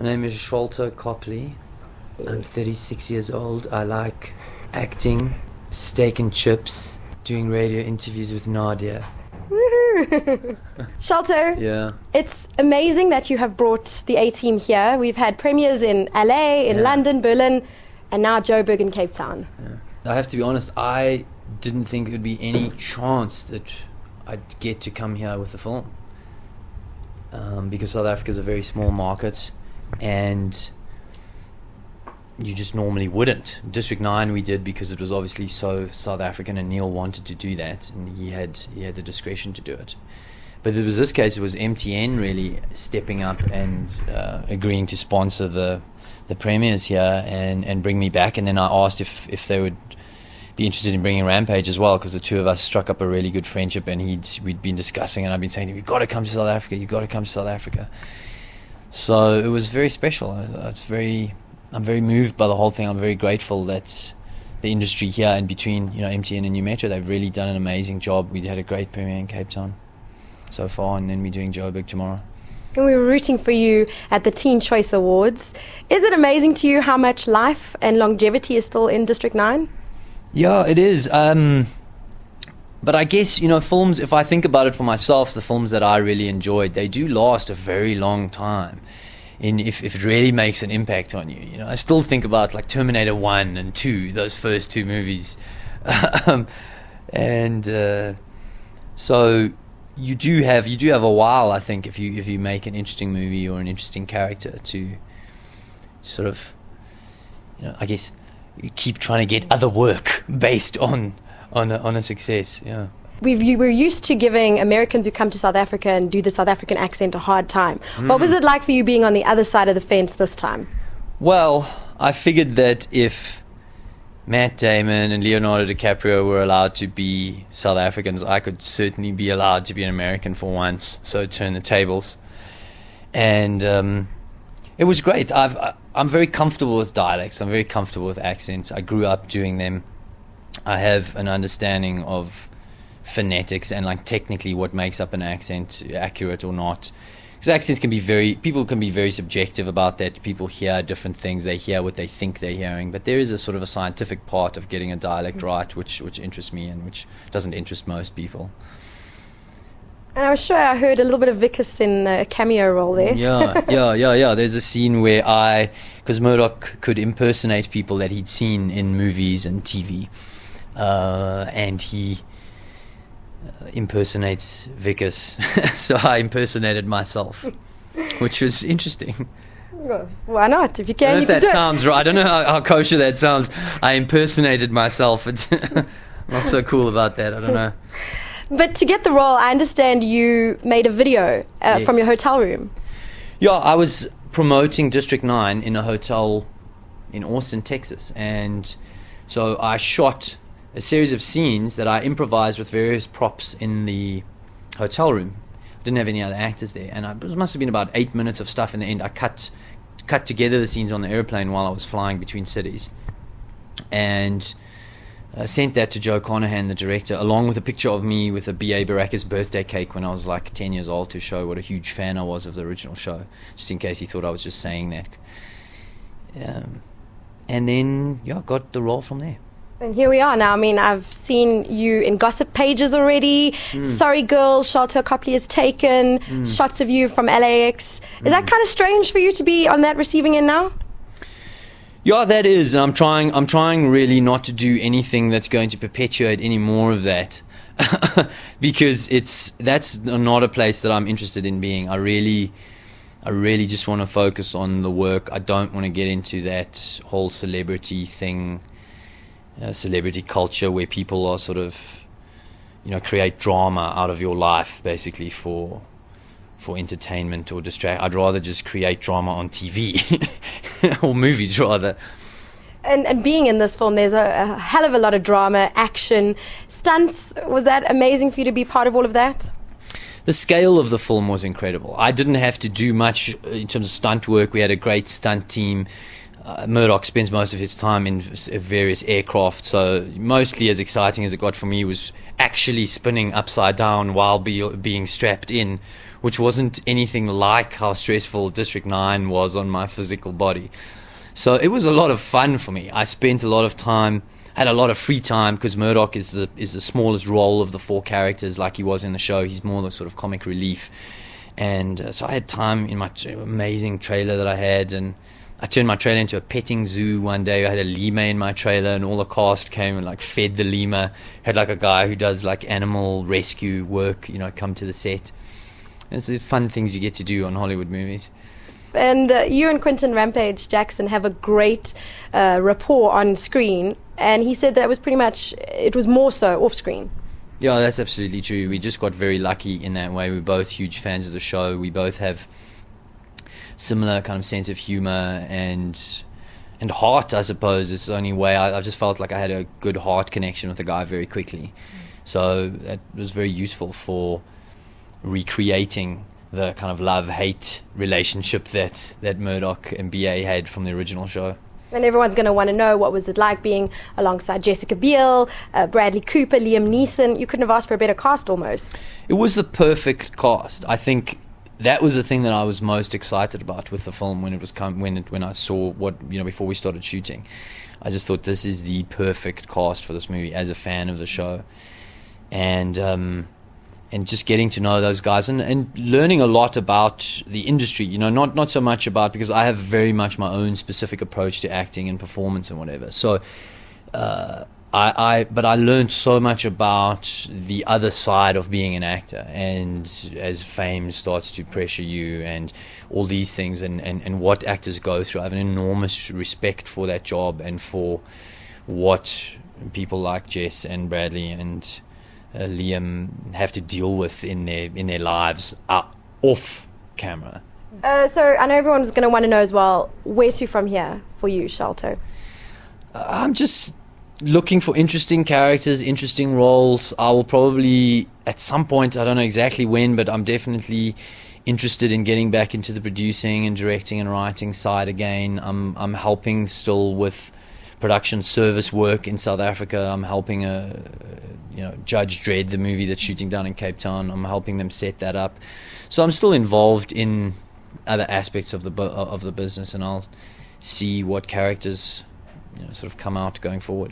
My name is Sharlto Copley. I'm 36 years old. I like acting, steak and chips, doing radio interviews with Nadia. Woohoo! Sharlto, Yeah. it's amazing that you have brought the A-Team here. We've had premieres in LA, in London, Berlin, and now Joburg and Cape Town. Yeah. I have to be honest, I didn't think there would be any chance that I'd get to come here with the film. Because South Africa is a very small market, and you just normally wouldn't. District 9 we did because it was obviously so South African, and Neil wanted to do that, and he had the discretion to do it. But it was this case, it was MTN really stepping up and agreeing to sponsor the premieres here and bring me back. And then I asked if they would be interested in bringing Rampage as well, because the two of us struck up a really good friendship, and we'd been discussing, and I've been saying, you've got to come to South Africa, you've got to come to South Africa. So it was very special. I'm very moved by the whole thing. I'm very grateful that the industry here in between, MTN and New Metro, they've really done an amazing job. We had a great premiere in Cape Town so far, and then we're doing Joburg tomorrow. And we were rooting for you at the Teen Choice Awards. Is it amazing to you how much life and longevity is still in District 9? Yeah, it is. But I guess, films, if I think about it for myself, the films that I really enjoyed, they do last a very long time. And if it really makes an impact on you. I still think about like Terminator 1 and 2, those first two movies. So you do have a while, I think, if you make an interesting movie or an interesting character, to sort of, I guess, you keep trying to get other work based on a success. Yeah. We're used to giving Americans who come to South Africa and do the South African accent a hard time. What was it like for you being on the other side of the fence this time? Well, I figured that if Matt Damon and Leonardo DiCaprio were allowed to be South Africans, I could certainly be allowed to be an American for once. So turn the tables. And it was great. I'm very comfortable with dialects. I'm very comfortable with accents. I grew up doing them. I have an understanding of phonetics and like technically what makes up an accent, accurate or not. Because accents people can be very subjective about that. People hear different things. They hear what they think they're hearing. But there is a sort of a scientific part of getting a dialect right, which interests me and which doesn't interest most people. And I was sure I heard a little bit of Viccus in a cameo role there. Yeah. There's a scene where because Murdock could impersonate people that he'd seen in movies and TV, and he impersonates Viccus. So I impersonated myself, which was interesting. Why not? If you can, you can do it. That sounds right. I don't know how kosher that sounds. I impersonated myself. I'm not so cool about that. I don't know. But to get the role, I understand you made a video from your hotel room. Yeah, I was promoting District 9 in a hotel in Austin, Texas. And so I shot a series of scenes that I improvised with various props in the hotel room. I didn't have any other actors there. And it must have been about 8 minutes of stuff in the end. I cut together the scenes on the airplane while I was flying between cities. And sent that to Joe Conahan, the director, along with a picture of me with a B.A. Baracus birthday cake when I was like 10 years old, to show what a huge fan I was of the original show, just in case he thought I was just saying that. And then, got the role from there. And here we are now. I mean, I've seen you in gossip pages already. Sorry Girls, Sharlto Copley is taken. Shots of you from LAX. Is that kind of strange for you to be on that receiving end now? Yeah, that is, and I'm trying really not to do anything that's going to perpetuate any more of that, because that's not a place that I'm interested in being. I really just want to focus on the work. I don't want to get into that whole celebrity thing, celebrity culture where people are sort of, create drama out of your life basically for entertainment or distract. I'd rather just create drama on TV or movies rather. And being in this film, there's a hell of a lot of drama, action, stunts. Was that amazing for you to be part of all of that? The scale of the film was incredible. I didn't have to do much in terms of stunt work. We had a great stunt team. Murdock spends most of his time in various aircraft, so mostly as exciting as it got for me was actually spinning upside down while being strapped in which wasn't anything like how stressful District 9 was on my physical body. So it was a lot of fun for me. I spent a lot of time, had a lot of free time, because Murdock is the smallest role of the 4 characters, like he was in the show. He's more the sort of comic relief. And so I had time in my amazing trailer that I had, and I turned my trailer into a petting zoo one day. I had a lemur in my trailer, and all the cast came and like fed the lemur. Had like a guy who does like animal rescue work, come to the set. It's the fun things you get to do on Hollywood movies. And you and Quentin Rampage Jackson have a great rapport on screen, and he said that it was more so off screen. Yeah, that's absolutely true. We just got very lucky in that way. We're both huge fans of the show. We both have similar kind of sense of humor and heart, I suppose. It's the only way. I just felt like I had a good heart connection with the guy very quickly. So that was very useful for recreating the kind of love-hate relationship that Murdock and BA had from the original show. And everyone's going to want to know, what was it like being alongside Jessica Biel, Bradley Cooper, Liam Neeson? You couldn't have asked for a better cast almost. It was the perfect cast. I think that was the thing that I was most excited about with the film when I saw before we started shooting. I just thought this is the perfect cast for this movie as a fan of the show. And just getting to know those guys and learning a lot about the industry, not so much about, because I have very much my own specific approach to acting and performance and whatever. So, but I learned so much about the other side of being an actor, and as fame starts to pressure you and all these things and what actors go through. I have an enormous respect for that job and for what people like Jess and Bradley and Liam have to deal with in their lives off camera. So I know everyone's going to want to know as well, where to from here for you, Sharlto? I'm just looking for interesting characters, interesting roles. I will probably, at some point, I don't know exactly when, but I'm definitely interested in getting back into the producing and directing and writing side again. I'm helping still with production service work in South Africa. I'm helping Judge Dredd, the movie that's shooting down in Cape Town. I'm helping them set that up. So I'm still involved in other aspects of the business, and I'll see what characters sort of come out going forward.